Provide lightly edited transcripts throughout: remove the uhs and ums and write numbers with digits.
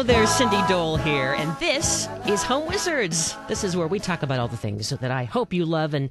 Hello there, Cindy Dole here, and this is Home Wizards. This is where we talk about all the things that I hope you love and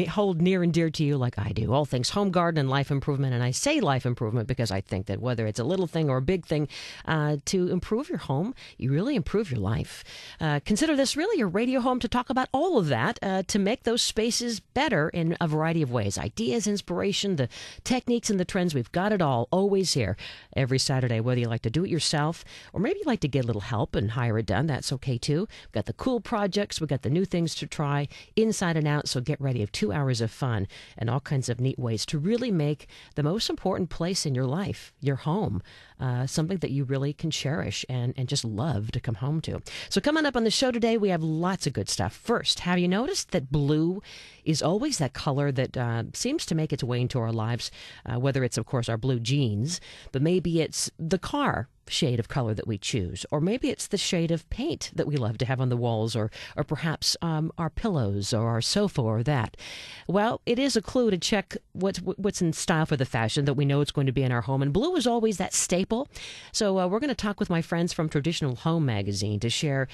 hold near and dear to you like I do. All things home garden and life improvement, and I say life improvement because I think that whether it's a little thing or a big thing, to improve your home, you really improve your life. Consider this really your radio home to talk about all of that, to make those spaces better in a variety of ways. Ideas, inspiration, the techniques and the trends, we've got it all, always here every Saturday, whether you like to do it yourself or maybe you like to get a little help and hire it done. That's okay too. We've got the cool projects. We've got the new things to try inside and out. So get ready of 2 hours of fun and all kinds of neat ways to really make the most important place in your life, your home, something that you really can cherish and just love to come home to. So coming up on the show today, we have lots of good stuff. First, have you noticed that blue is always that color that seems to make its way into our lives, whether it's, of course, our blue jeans, but maybe it's the car shade of color that we choose, or maybe it's the shade of paint that we love to have on the walls, or perhaps our pillows or our sofa or that. Well, it is a clue to check what's in style for the fashion that we know it's going to be in our home, and blue is always that staple. So we're going to talk with my friends from Traditional Home magazine to share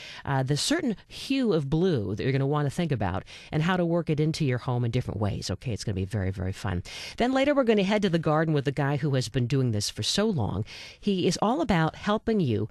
the certain hue of blue that you're going to want to think about and how to work it into your home in different ways. Okay, it's going to be very, very fun. Then later we're going to head to the garden with a guy who has been doing this for so long. He is all about helping you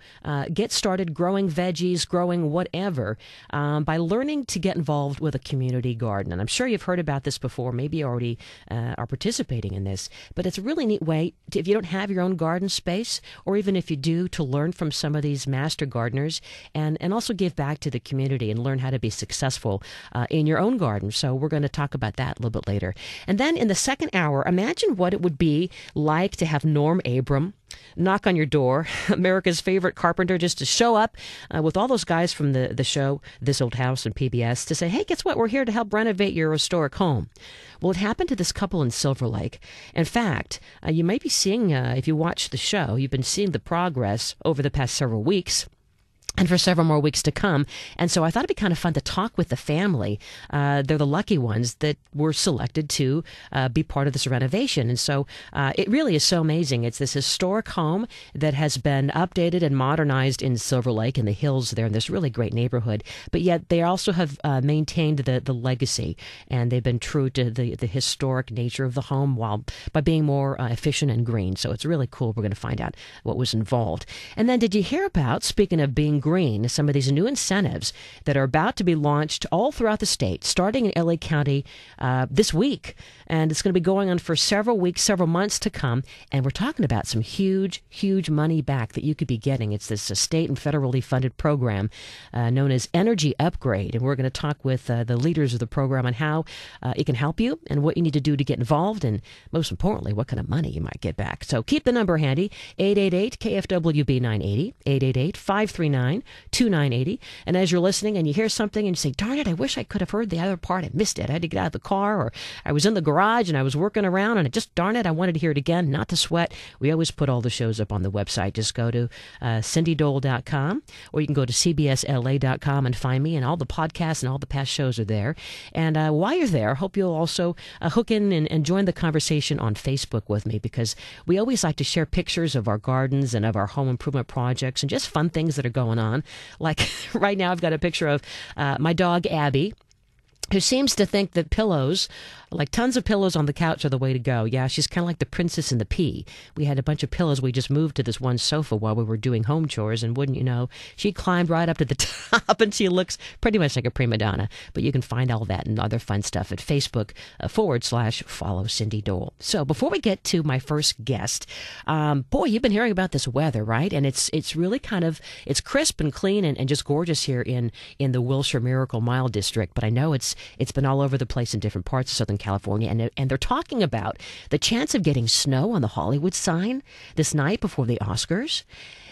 get started growing veggies, growing whatever, by learning to get involved with a community garden. And I'm sure you've heard about this before. Maybe you already are participating in this. But it's a really neat way, if you don't have your own garden space, or even if you do, to learn from some of these master gardeners and also give back to the community and learn how to be successful in your own garden. So we're going to talk about that a little bit later. And then in the second hour, imagine what it would be like to have Norm Abram knock on your door, America's favorite carpenter, just to show up with all those guys from the show, This Old House and PBS, to say, hey, guess what? We're here to help renovate your historic home. Well, it happened to this couple in Silver Lake. In fact, you may be seeing, if you watch the show, you've been seeing the progress over the past several weeks, and for several more weeks to come. And so I thought it'd be kind of fun to talk with the family. They're the lucky ones that were selected to be part of this renovation. And so it really is so amazing. It's this historic home that has been updated and modernized in Silver Lake in the hills there in this really great neighborhood. But yet they also have maintained the legacy, and they've been true to the historic nature of the home while by being more efficient and green. So it's really cool. We're going to find out what was involved. And then did you hear about, speaking of being green, some of these new incentives that are about to be launched all throughout the state, starting in LA County this week. And it's going to be going on for several weeks, several months to come. And we're talking about some huge, huge money back that you could be getting. It's this state and federally funded program known as Energy Upgrade. And we're going to talk with the leaders of the program on how it can help you and what you need to do to get involved. And most importantly, what kind of money you might get back. So keep the number handy, 888-KFWB-980, 888-539-2980. And as you're listening and you hear something and you say, darn it, I wish I could have heard the other part. I missed it. I had to get out of the car, or I was in the garage and I was working around and darn it, I wanted to hear it again. Not to sweat. We always put all the shows up on the website. Just go to cindydole.com, or you can go to cbsla.com and find me, and all the podcasts and all the past shows are there. And while you're there, I hope you'll also hook in and join the conversation on Facebook with me, because we always like to share pictures of our gardens and of our home improvement projects and just fun things that are going on. Like right now, I've got a picture of my dog, Abby, who seems to think that pillows, like tons of pillows on the couch, are the way to go. Yeah, she's kind of like the Princess and the Pea. We had a bunch of pillows. We just moved to this one sofa while we were doing home chores, and wouldn't you know, she climbed right up to the top, and she looks pretty much like a prima donna. But you can find all that and other fun stuff at Facebook /follow Cindy Dole. So before we get to my first guest, boy, you've been hearing about this weather, right? And it's really kind of, it's crisp and clean and just gorgeous here in the Wilshire Miracle Mile District. But I know it's been all over the place in different parts of Southern California, and they're talking about the chance of getting snow on the Hollywood sign this night before the Oscars.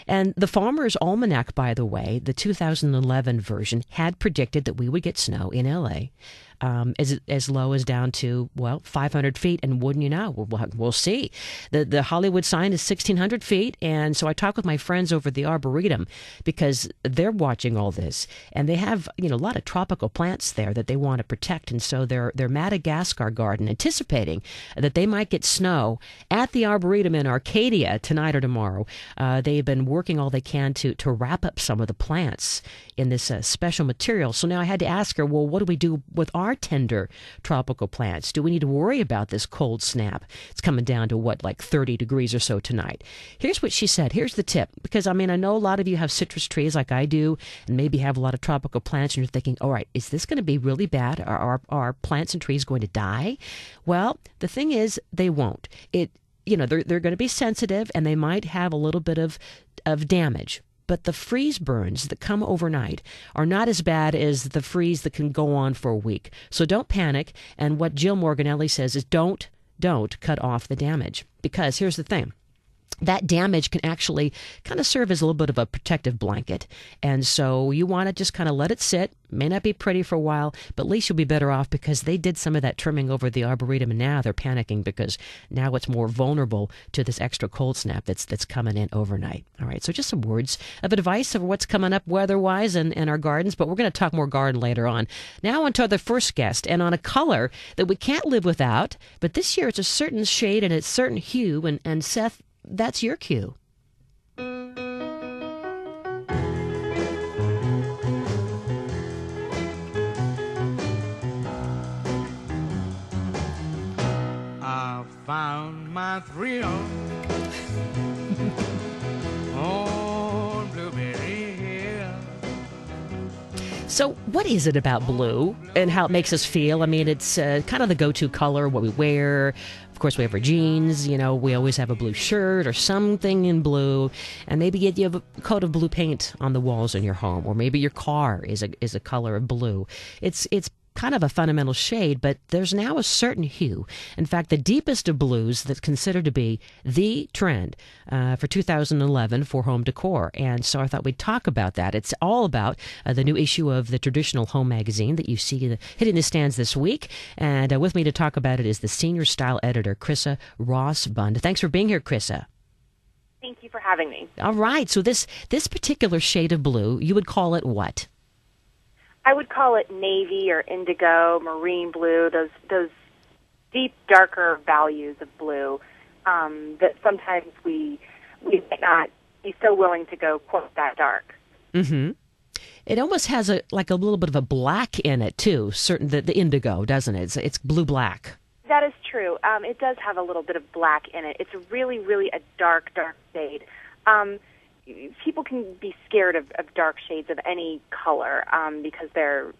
And the Farmer's Almanac, by the way, the 2011 version, had predicted that we would get snow in L.A. as low as down to, 500 feet. And wouldn't you know, we'll see. The Hollywood sign is 1,600 feet. And so I talked with my friends over at the Arboretum because they're watching all this. And they have, a lot of tropical plants there that they want to protect. And so their Madagascar garden, anticipating that they might get snow at the Arboretum in Arcadia tonight or tomorrow, they've been working all they can to wrap up some of the plants in this special material. So now I had to ask her, well, what do we do with our tender tropical plants? Do we need to worry about this cold snap? It's coming down to like 30 degrees or so tonight. Here's what she said. Here's the tip. Because, I know a lot of you have citrus trees like I do and maybe have a lot of tropical plants and you're thinking, all right, is this going to be really bad? Are our plants and trees going to die? Well, the thing is, they won't. They're going to be sensitive and they might have a little bit of damage. But the freeze burns that come overnight are not as bad as the freeze that can go on for a week. So don't panic. And what Jill Morganelli says is don't cut off the damage. Because here's the thing. That damage can actually kind of serve as a little bit of a protective blanket. And so you want to just kind of let it sit. May not be pretty for a while, but at least you'll be better off because they did some of that trimming over the Arboretum and now they're panicking because now it's more vulnerable to this extra cold snap that's coming in overnight. All right, so just some words of advice of what's coming up weather-wise in our gardens, but we're going to talk more garden later on. Now on to the first guest and on a color that we can't live without, but this year it's a certain shade and it's a certain hue, and Seth, that's your cue. I found my thrill on Blueberry Hill. So what is it about blue and how it makes us feel? It's kind of the go-to color, what we wear. Of course, we have our jeans, we always have a blue shirt or something in blue. And maybe you have a coat of blue paint on the walls in your home, or maybe your car is a color of blue. It's kind of a fundamental shade, but there's now a certain hue. In fact, the deepest of blues that's considered to be the trend for 2011 for home decor. And so I thought we'd talk about that. It's all about the new issue of the Traditional Home magazine that you see hitting the stands this week. And with me to talk about it is the Senior Style Editor Krissa Rossbund. Thanks for being here, Krissa. Thank you for having me. All right. So this particular shade of blue, you would call it what? I would call it navy or indigo, marine blue, those deep, darker values of blue that sometimes we might not be so willing to go quite that dark. Mm-hmm. It almost has a little bit of a black in it, too, the indigo, doesn't it? It's blue-black. That is true. It does have a little bit of black in it. It's really, really a dark, dark shade. People can be scared of dark shades of any color because they're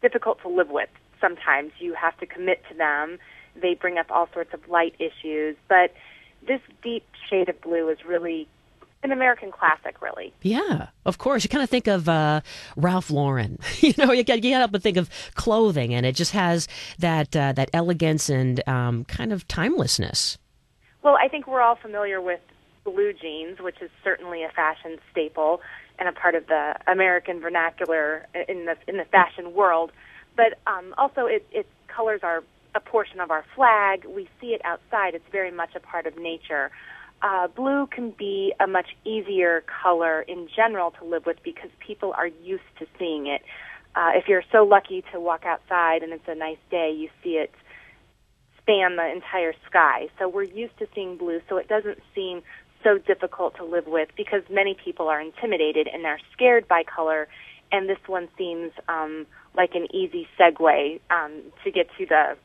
difficult to live with. Sometimes you have to commit to them. They bring up all sorts of light issues. But this deep shade of blue is really an American classic, really. Yeah, of course. You kind of think of Ralph Lauren. You get up and think of clothing, and it just has that elegance and kind of timelessness. Well, I think we're all familiar with blue jeans, which is certainly a fashion staple and a part of the American vernacular in the fashion world. But also, its colors are a portion of our flag. We see it outside. It's very much a part of nature. Blue can be a much easier color in general to live with because people are used to seeing it. If you're so lucky to walk outside and it's a nice day, you see it span the entire sky. So we're used to seeing blue, so it doesn't seem so difficult to live with because many people are intimidated and they're scared by color, and this one seems like an easy segue to get to the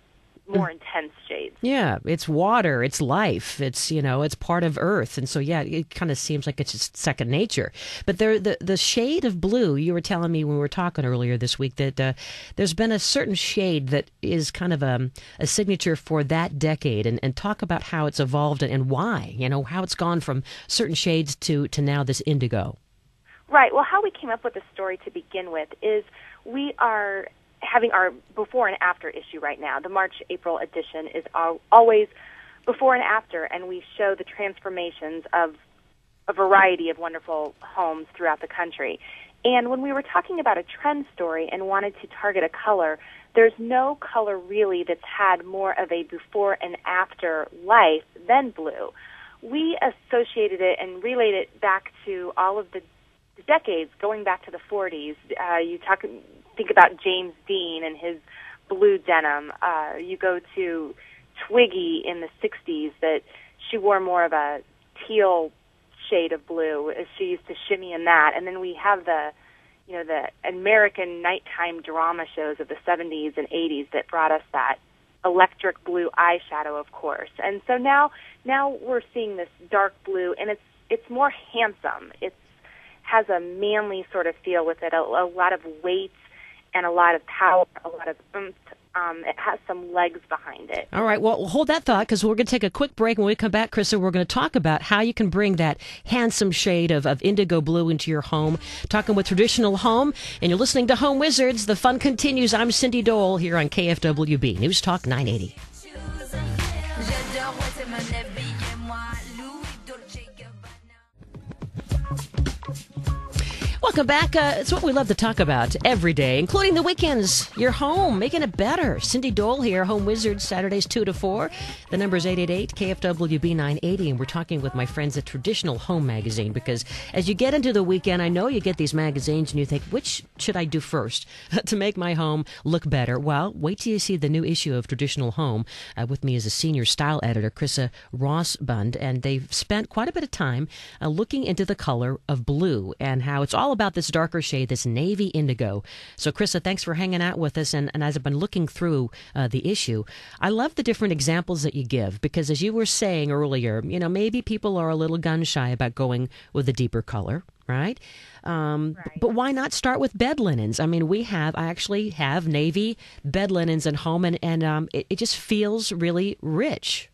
more intense shades. Yeah, it's water, it's life, it's it's part of Earth, and so it kind of seems like it's just second nature. But the shade of blue, you were telling me when we were talking earlier this week that there's been a certain shade that is kind of a signature for that decade, and talk about how it's evolved and why, how it's gone from certain shades to now this indigo. Right. Well, how we came up with the story to begin with is we are having our before and after issue right now. The March-April edition is always before and after, and we show the transformations of a variety of wonderful homes throughout the country. And when we were talking about a trend story and wanted to target a color, there's no color really that's had more of a before and after life than blue. We associated it and relayed it back to all of the decades, going back to the 40s. Think about James Dean and his blue denim. You go to Twiggy in the 60s, that she wore more of a teal shade of blue as she used to shimmy in that. And then we have the American nighttime drama shows of the 70s and 80s that brought us that electric blue eyeshadow, of course. And so now we're seeing this dark blue, and it's more handsome. It has a manly sort of feel with it, a lot of weight and a lot of power, a lot of oomph. It has some legs behind it. All right, well, hold that thought, because we're going to take a quick break. When we come back, Krissa, we're going to talk about how you can bring that handsome shade of indigo blue into your home, talking with Traditional Home, and you're listening to Home Wizards. The fun continues. I'm Cindy Dole here on KFWB News Talk 980. Welcome back. It's what we love to talk about every day, including the weekends. Your home, making it better. Cindy Dole here, Home Wizards, Saturdays 2 to 4. The number is 888-KFWB 980, and we're talking with my friends at Traditional Home Magazine, because as you get into the weekend, I know you get these magazines and you think, which should I do first to make my home look better? Well, wait till you see the new issue of Traditional Home. With me is a senior style editor, Krissa Rossbund, and they've spent quite a bit of time looking into the color of blue and how it's all about this darker shade, this navy indigo. So, Krissa, thanks for hanging out with us. And as I've been looking through the issue, I love the different examples that you give, because as you were saying earlier, maybe people are a little gun shy about going with a deeper color, right? Right. But why not start with bed linens? I mean, I actually have navy bed linens at home, and it just feels really rich.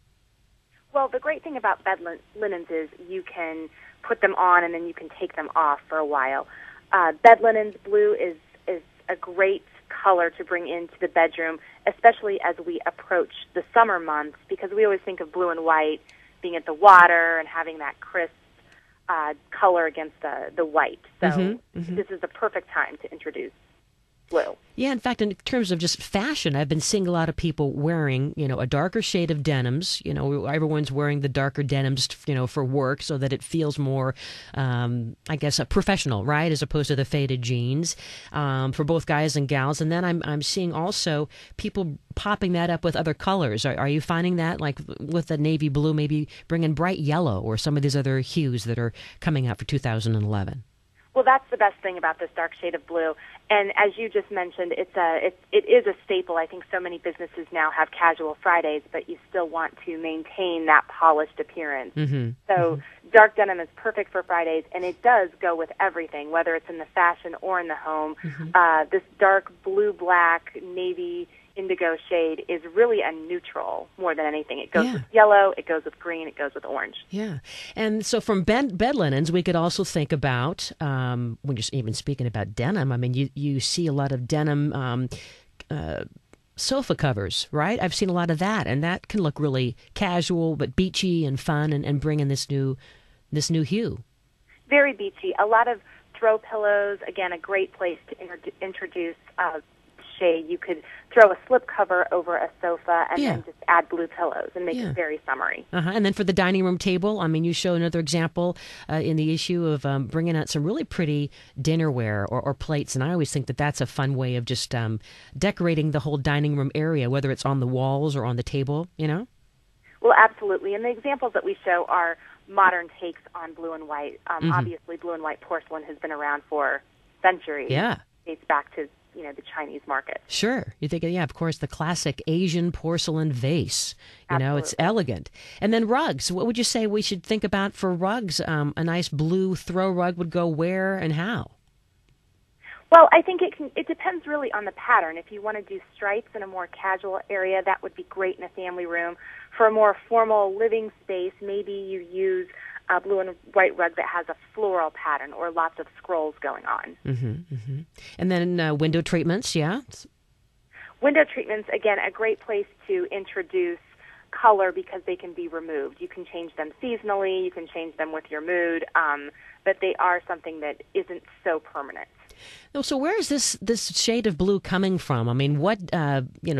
Well, the great thing about bed linens is you can put them on and then you can take them off for a while. Bed linens blue is a great color to bring into the bedroom, especially as we approach the summer months, because we always think of blue and white being at the water and having that crisp color against the white. So this is the perfect time to introduce blue. Yeah, in fact, in terms of just fashion, I've been seeing a lot of people wearing, a darker shade of denims. Everyone's wearing the darker denims, for work, so that it feels more, I guess, professional, right, as opposed to the faded jeans, for both guys and gals. And then I'm seeing also people popping that up with other colors. Are you finding that, like with the navy blue, maybe bringing bright yellow or some of these other hues that are coming out for 2011? Well, that's the best thing about this dark shade of blue. And as you just mentioned, it is a staple. I think so many businesses now have casual Fridays, but you still want to maintain that polished appearance. So dark denim is perfect for Fridays, and it does go with everything, whether it's in the fashion or in the home. This dark blue-black navy indigo shade is really a neutral more than anything. It goes with yellow, it goes with green, it goes with orange. Yeah. And so from bed linens, we could also think about, when you're even speaking about denim, I mean, you see a lot of denim sofa covers, right? I've seen a lot of that, and that can look really casual but beachy and fun, and bring in this new hue. Very beachy. A lot of throw pillows, again, a great place to introduce shade. You could throw a slip cover over a sofa and then just add blue pillows and make it very summery. And then for the dining room table, I mean, you show another example in the issue of bringing out some really pretty dinnerware or plates, and I always think that that's a fun way of just decorating the whole dining room area, whether it's on the walls or on the table, Well, absolutely. And the examples that we show are modern takes on blue and white. Obviously, blue and white porcelain has been around for centuries. Yeah. It dates back to the Chinese market. Sure. You think, of course, the classic Asian porcelain vase. It's elegant. And then rugs. What would you say we should think about for rugs? A nice blue throw rug would go where and how? Well, I think it depends really on the pattern. If you want to do stripes in a more casual area, that would be great in a family room. For a more formal living space, maybe you use a blue and white rug that has a floral pattern or lots of scrolls going on. And then window treatments, Window treatments, again, a great place to introduce color because they can be removed. You can change them seasonally, you can change them with your mood, but they are something that isn't so permanent. So where is this shade of blue coming from? I mean, what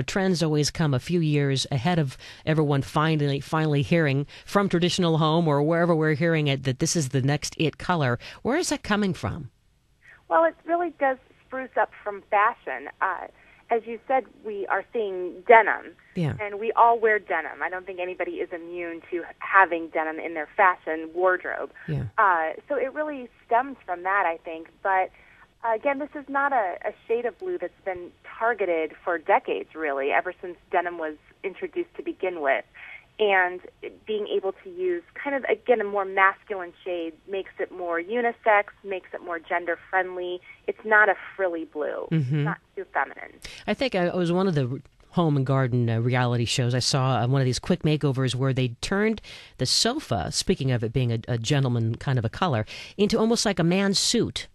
trends always come a few years ahead of everyone finally hearing from Traditional Home or wherever we're hearing it that this is the next it color. Where is that coming from? Well, it really does spruce up from fashion. As you said, we are seeing denim, and we all wear denim. I don't think anybody is immune to having denim in their fashion wardrobe. Yeah. So it really stems from that, I think. But again, this is not a shade of blue that's been targeted for decades, really, ever since denim was introduced to begin with. And being able to use kind of, again, a more masculine shade makes it more unisex, makes it more gender-friendly. It's not a frilly blue. It's not too feminine. I think I was one of the home and garden reality shows. I saw one of these quick makeovers where they turned the sofa, speaking of it being a gentleman kind of a color, into almost like a man's suit.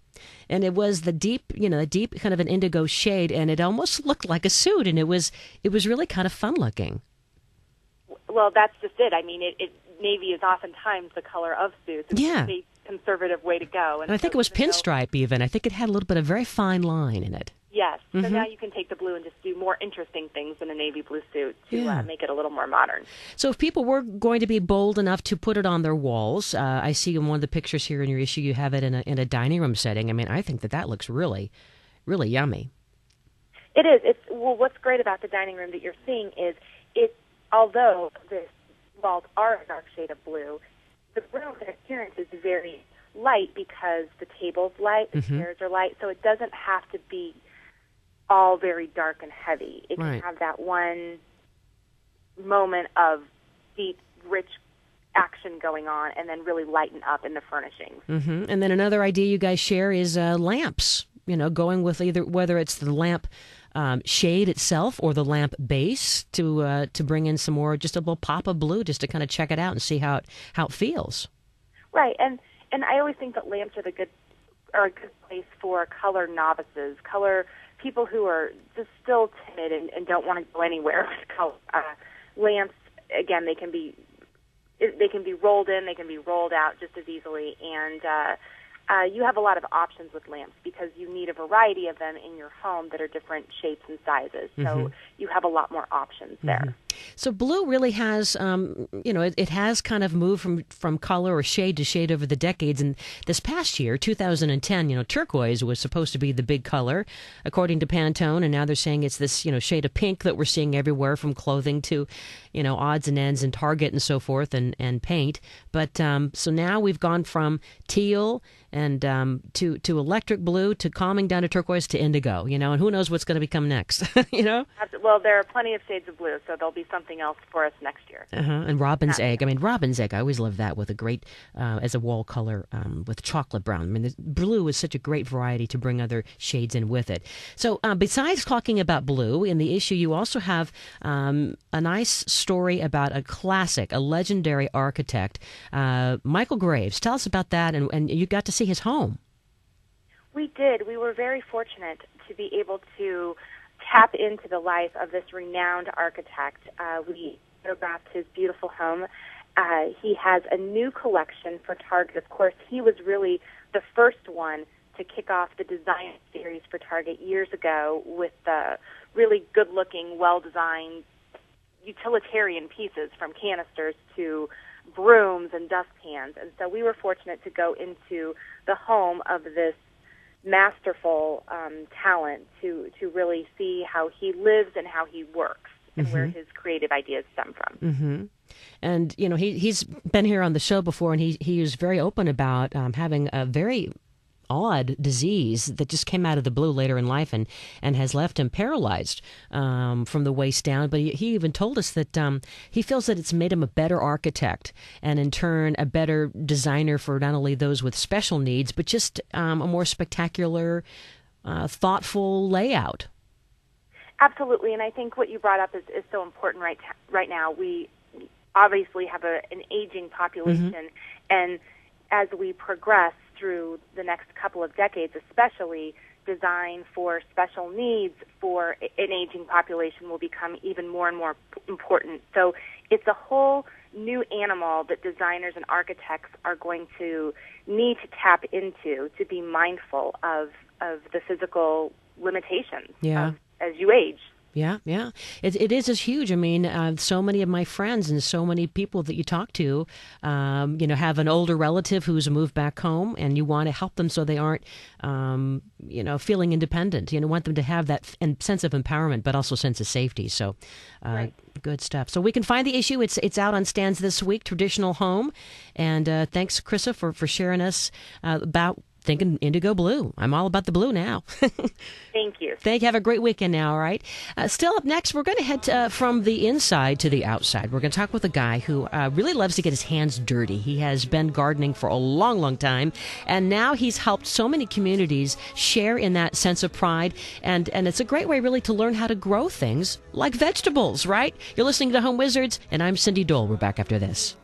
And it was the deep kind of an indigo shade, and it almost looked like a suit, and it was really kind of fun looking. Well, that's just it. I mean, navy is oftentimes the color of suits. It's a conservative way to go. And I think it was pinstripe even. I think it had a little bit of very fine line in it. Yes. So now you can take the blue and just do more interesting things in a navy blue suit to make it a little more modern. So if people were going to be bold enough to put it on their walls, I see in one of the pictures here in your issue you have it in a dining room setting. I mean, I think that looks really, really yummy. It is. What's great about the dining room that you're seeing is although the walls are a dark shade of blue, the room in appearance is very light because the table's light, the chairs are light, so it doesn't have to be all very dark and heavy. It can have that one moment of deep, rich action going on and then really lighten up in the furnishings. And then another idea you guys share is lamps, going with whether it's the lamp shade itself or the lamp base to bring in some more, just a little pop of blue, just to kind of check it out and see how it feels. Right, and I always think that lamps are a good place for color novices, people who are just still timid and don't want to go anywhere with color. Lamps, again, they can be rolled in, they can be rolled out just as easily, and you have a lot of options with lamps because you need a variety of them in your home that are different shapes and sizes. So you have a lot more options there. So blue really has, it has kind of moved from color or shade to shade over the decades. And this past year, 2010, turquoise was supposed to be the big color, according to Pantone. And now they're saying it's this, shade of pink that we're seeing everywhere, from clothing to, odds and ends in Target and so forth, and paint. But so now we've gone from teal and to electric blue to calming down to turquoise to indigo, and who knows what's going to become next, Well, there are plenty of shades of blue, so there'll be something else for us next year. And robin's egg. I mean, robin's egg, I always love that with a great, as a wall color with chocolate brown. I mean, blue is such a great variety to bring other shades in with it. So besides talking about blue, in the issue you also have a nice story about a classic, a legendary architect, Michael Graves. Tell us about that, and you got to see his home. We did. We were very fortunate to be able to tap into the life of this renowned architect. We photographed his beautiful home. He has a new collection for Target. Of course, he was really the first one to kick off the design series for Target years ago with the really good-looking, well-designed utilitarian pieces, from canisters to brooms and dustpans. And so we were fortunate to go into the home of this masterful talent to really see how he lives and how he works and where his creative ideas stem from. And he's been here on the show before, and he was very open about having a very odd disease that just came out of the blue later in life and has left him paralyzed from the waist down. But he even told us that he feels that it's made him a better architect, and in turn a better designer for not only those with special needs, but just a more spectacular, thoughtful layout. Absolutely, and I think what you brought up is so important right now. We obviously have an aging population, and as we progress through the next couple of decades, especially, design for special needs for an aging population will become even more and more important. So it's a whole new animal that designers and architects are going to need to tap into to be mindful of of the physical limitations Yeah. as you age. Yeah, yeah. It is as huge. I mean, so many of my friends and so many people that you talk to, have an older relative who's moved back home, and you want to help them so they aren't, feeling independent. You want them to have that sense of empowerment, but also sense of safety. So, Right. Good stuff. So we can find the issue. It's out on stands this week, Traditional Home. And thanks, Krissa, for sharing us about thinking Indigo Blue. I'm all about the blue now. Thank you. Have a great weekend now, all right? Still up next, we're going to head from the inside to the outside. We're going to talk with a guy who really loves to get his hands dirty. He has been gardening for a long, long time, and now he's helped so many communities share in that sense of pride, and it's a great way really to learn how to grow things like vegetables, right? You're listening to Home Wizards, and I'm Cindy Dole. We're back after this.